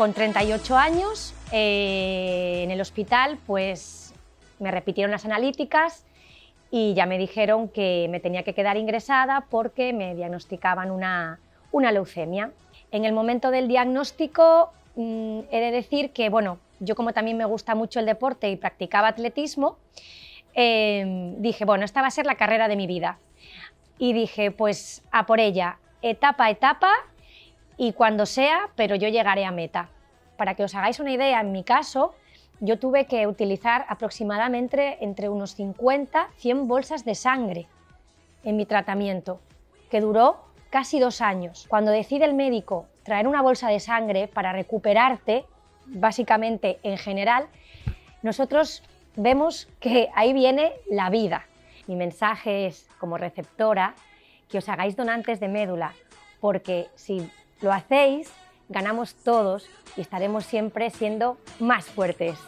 Con 38 años, en el hospital, pues me repitieron las analíticas y ya me dijeron que me tenía que quedar ingresada porque me diagnosticaban una leucemia. En el momento del diagnóstico, he de decir que, bueno, yo como también me gusta mucho el deporte y practicaba atletismo, dije, bueno, esta va a ser la carrera de mi vida. Y dije, pues a por ella, etapa a etapa, y cuando sea, pero yo llegaré a meta. Para que os hagáis una idea, en mi caso, yo tuve que utilizar aproximadamente entre unos 50-100 bolsas de sangre en mi tratamiento, que duró casi 2 años. Cuando decide el médico traer una bolsa de sangre para recuperarte, básicamente en general, nosotros vemos que ahí viene la vida. Mi mensaje es, como receptora, que os hagáis donantes de médula, porque si lo hacéis, ganamos todos y estaremos siempre siendo más fuertes.